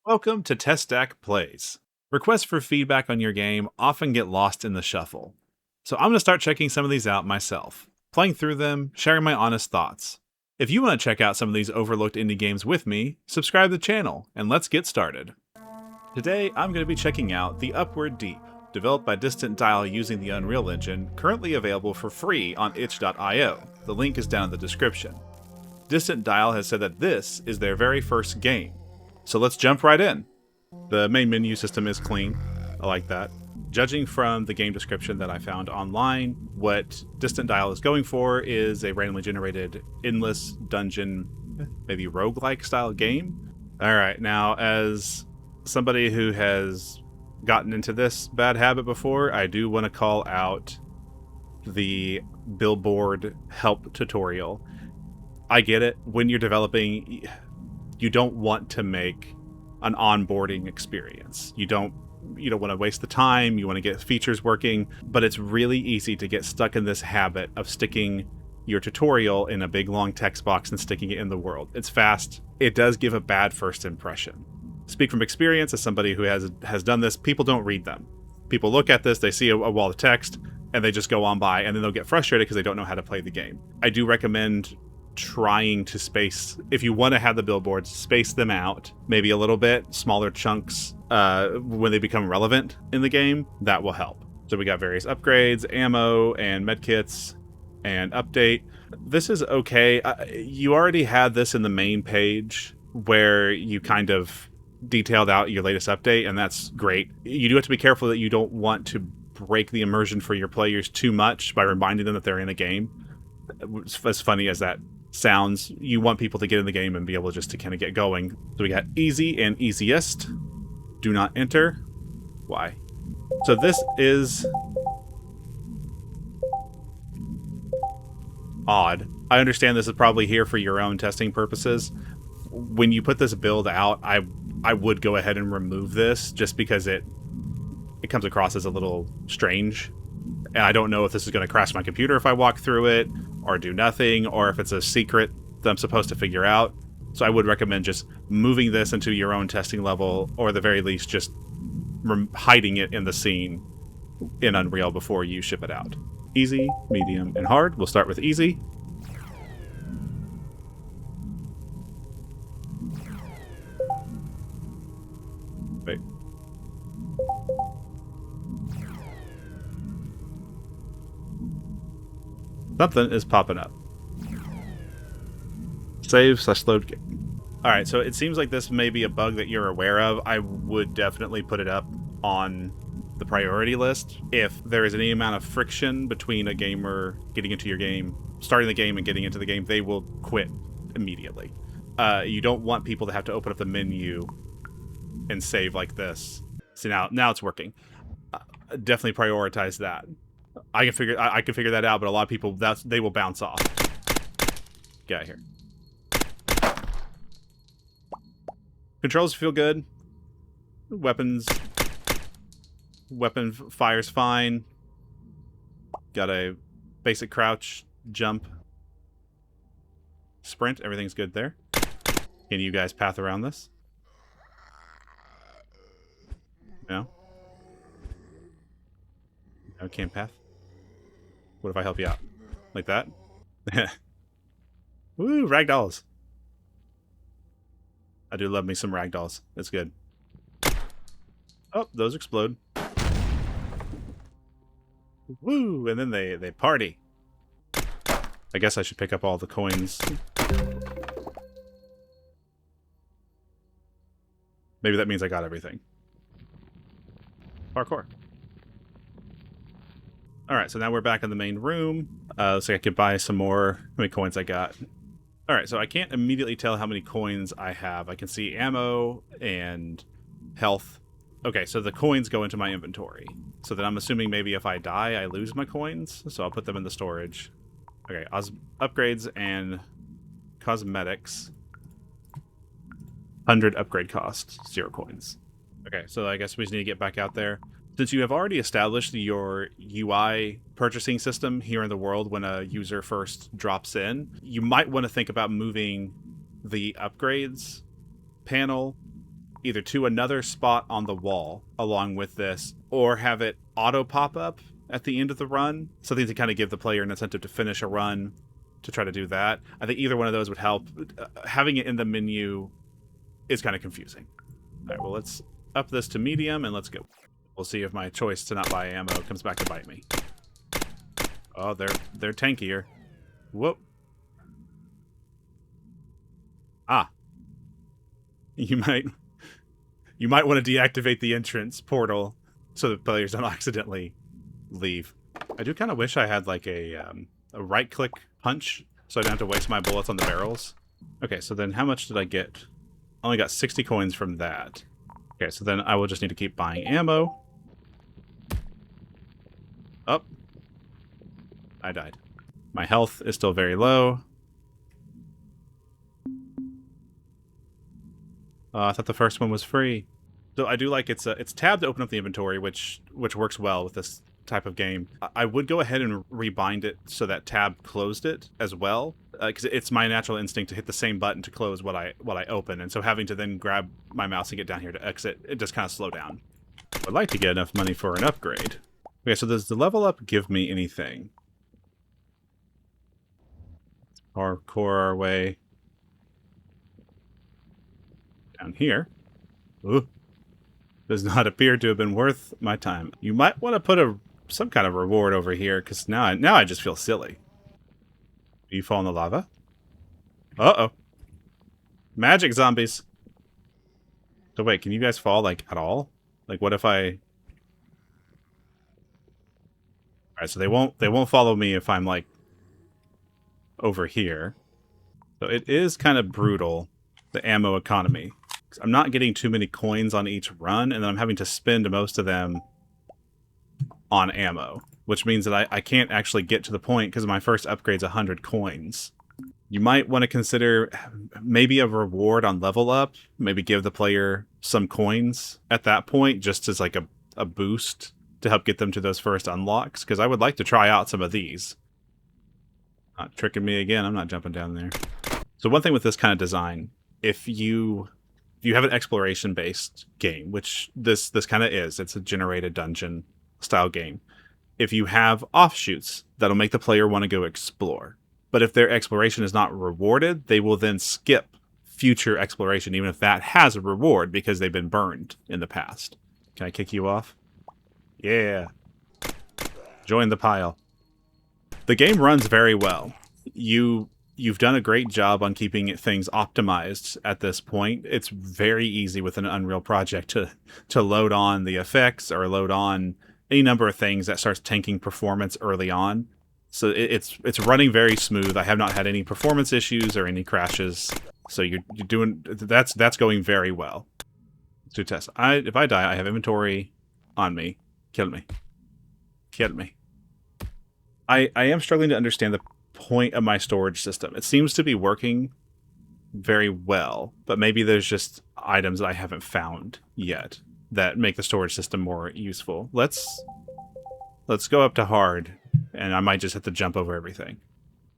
Welcome to TestStack Plays. Requests for feedback on your game often get lost in the shuffle. So I'm going to start checking some of these out myself, playing through them, sharing my honest thoughts. If you want to check out some of these overlooked indie games with me, subscribe to the channel, and let's get started. Today, I'm going to be checking out The Upward Deep, developed by Distant Dial using the Unreal Engine, currently available for free on itch.io. The link is down in the description. Distant Dial has said that this is their very first game. So let's jump right in. The main menu system is clean. I like that. Judging from the game description that I found online, what Distant Dial is going for is a randomly generated endless dungeon, maybe roguelike style game. Alright, now as somebody who has gotten into this bad habit before, I do want to call out the billboard help tutorial. I get it. When you're developing, you don't want to make an onboarding experience. You don't want to waste the time. You want to get features working, but it's really easy to get stuck in this habit of sticking your tutorial in a big long text box and sticking it in the world. It's fast. It does give a bad first impression. Speak from experience as somebody who has done this. People don't read them. People look at this, they see a wall of text, and they just go on by, and then they'll get frustrated because they don't know how to play the game. I do recommend trying to space, if you want to have the billboards, space them out maybe a little bit, smaller chunks when they become relevant in the game. That will help. So we got various upgrades, ammo, and medkits, and update. This is okay. You already had this in the main page where you kind of detailed out your latest update, and that's great. You do have to be careful that you don't want to break the immersion for your players too much by reminding them that they're in a game. As funny as that sounds, you want people to get in the game and be able just to kind of get going. So we got easy and easiest. Do not enter. Why? So this is odd. I understand this is probably here for your own testing purposes. When you put this build out, I would go ahead and remove this just because it comes across as a little strange. And I don't know if this is going to crash my computer if I walk through it, or do nothing, or if it's a secret that I'm supposed to figure out. So I would recommend just moving this into your own testing level, or at the very least just hiding it in the scene in Unreal before you ship it out. Easy, medium, and hard. We'll start with easy. Wait. Something is popping up. Save/load game. Alright, so it seems like this may be a bug that you're aware of. I would definitely put it up on the priority list. If there is any amount of friction between a gamer getting into your game, starting the game and getting into the game, they will quit immediately. You don't want people to have to open up the menu and save like this. See, now it's working. Definitely prioritize that. I can figure that out, but a lot of people, they will bounce off. Get out of here. Controls feel good. Weapon fires fine. Got a basic crouch, jump, sprint. Everything's good there. Can you guys path around this? No? No, can't path? What if I help you out? Like that? Woo, ragdolls. I do love me some ragdolls. That's good. Oh, those explode. Woo, and then they party. I guess I should pick up all the coins. Maybe that means I got everything. Parkour. Alright, so now we're back in the main room. Looks like I could buy some more. How many coins I got? Alright, so I can't immediately tell how many coins I have. I can see ammo and health. Okay, so the coins go into my inventory. So then I'm assuming maybe if I die, I lose my coins. So I'll put them in the storage. Okay, upgrades and cosmetics. 100 upgrade cost, 0 coins. Okay, so I guess we just need to get back out there. Since you have already established your UI purchasing system here in the world when a user first drops in, you might want to think about moving the upgrades panel either to another spot on the wall along with this, or have it auto pop up at the end of the run, something to kind of give the player an incentive to finish a run to try to do that. I think either one of those would help. Having it in the menu is kind of confusing. All right, well, let's up this to medium and let's go. We'll see if my choice to not buy ammo comes back to bite me. Oh, they're tankier. Whoop. Ah. You might want to deactivate the entrance portal so that players don't accidentally leave. I do kind of wish I had like a right-click punch so I don't have to waste my bullets on the barrels. Okay, so then how much did I get? I only got 60 coins from that. Okay, so then I will just need to keep buying ammo. Oh. I died. My health is still very low. I thought the first one was free. So I do like it's tabbed to open up the inventory, which works well with this type of game. I would go ahead and rebind it so that tab closed it as well, because it's my natural instinct to hit the same button to close what I open, and so having to then grab my mouse and get down here to exit, it just kind of slow down. I'd like to get enough money for an upgrade. Okay, so does the level up give me anything? Parkour our way down here. Ooh. Does not appear to have been worth my time. You might want to put some kind of reward over here, because now I just feel silly. Do you fall in the lava? Uh-oh. Magic zombies. So wait, can you guys fall, like, at all? Like, what if I... Alright, so they won't follow me if I'm, like, over here. So it is kind of brutal, the ammo economy. I'm not getting too many coins on each run, and then I'm having to spend most of them on ammo, which means that I can't actually get to the point because my first upgrade's 100 coins. You might want to consider maybe a reward on level up, maybe give the player some coins at that point, just as like a boost to help get them to those first unlocks, because I would like to try out some of these. Not tricking me again, I'm not jumping down there. So one thing with this kind of design, if you have an exploration-based game, which this kind of is, it's a generated dungeon style game. If you have offshoots, that'll make the player want to go explore. But if their exploration is not rewarded, they will then skip future exploration, even if that has a reward because they've been burned in the past. Can I kick you off? Yeah. Join the pile. The game runs very well. You've done a great job on keeping things optimized at this point. It's very easy with an Unreal project to load on the effects or load on any number of things that starts tanking performance early on. So it's running very smooth. I have not had any performance issues or any crashes. So you're doing that's going very well. Let's do test. If I die, I have inventory on me. Kill me. Kill me. I am struggling to understand the point of my storage system. It seems to be working very well, but maybe there's just items that I haven't found yet that make the storage system more useful. Let's go up to hard, and I might just have to jump over everything.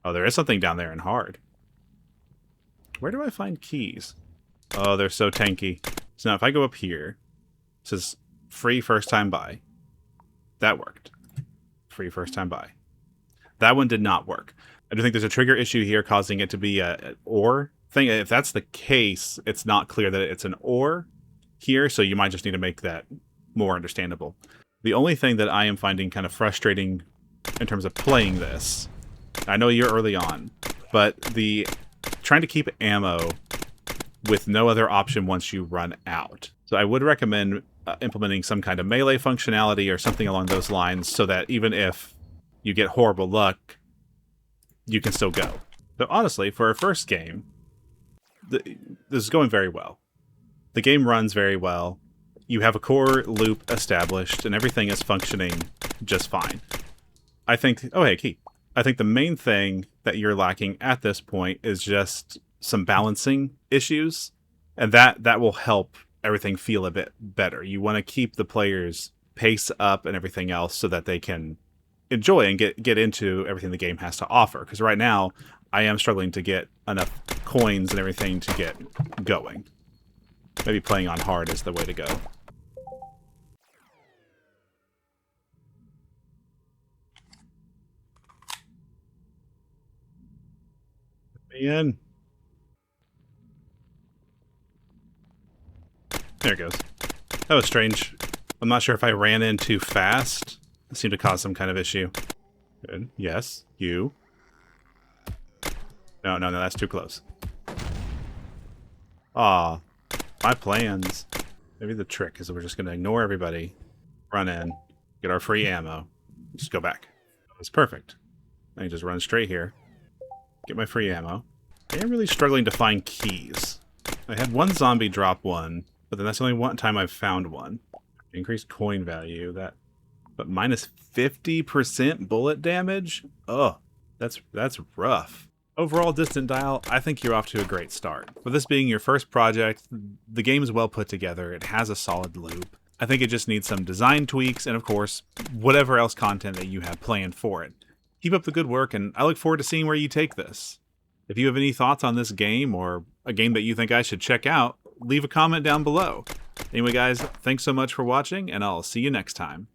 Oh, there is something down there in hard. Where do I find keys? Oh, they're so tanky. So now if I go up here, it says free first time buy. That worked. Free first time buy. That one did not work. I do think there's a trigger issue here causing it to be an or thing. If that's the case, it's not clear that it's an or here, so you might just need to make that more understandable. The only thing that I am finding kind of frustrating in terms of playing this, I know you're early on, but trying to keep ammo with no other option once you run out. So I would recommend implementing some kind of melee functionality or something along those lines so that even if you get horrible luck, you can still go. So honestly, for a first game, this is going very well. The game runs very well. You have a core loop established, and everything is functioning just fine. I think... Oh, hey, key. I think the main thing that you're lacking at this point is just some balancing issues, and that will help everything feel a bit better. You want to keep the players' pace up and everything else so that they can enjoy and get into everything the game has to offer. Because right now, I am struggling to get enough coins and everything to get going. Maybe playing on hard is the way to go. In. There it goes. That was strange. I'm not sure if I ran in too fast. It seemed to cause some kind of issue. Good. Yes. You. No, that's too close. Aw. My plans. Maybe the trick is we're just going to ignore everybody, run in, get our free ammo, just go back. That's perfect. I can just run straight here, get my free ammo. I'm really struggling to find keys. I had one zombie drop one, but then that's the only one time I've found one. Increased coin value, but minus 50% bullet damage? Ugh, that's rough. Overall, Distant Dial, I think you're off to a great start. With this being your first project, the game is well put together, it has a solid loop. I think it just needs some design tweaks and, of course, whatever else content that you have planned for it. Keep up the good work, and I look forward to seeing where you take this. If you have any thoughts on this game, or a game that you think I should check out, leave a comment down below. Anyway guys, thanks so much for watching, and I'll see you next time.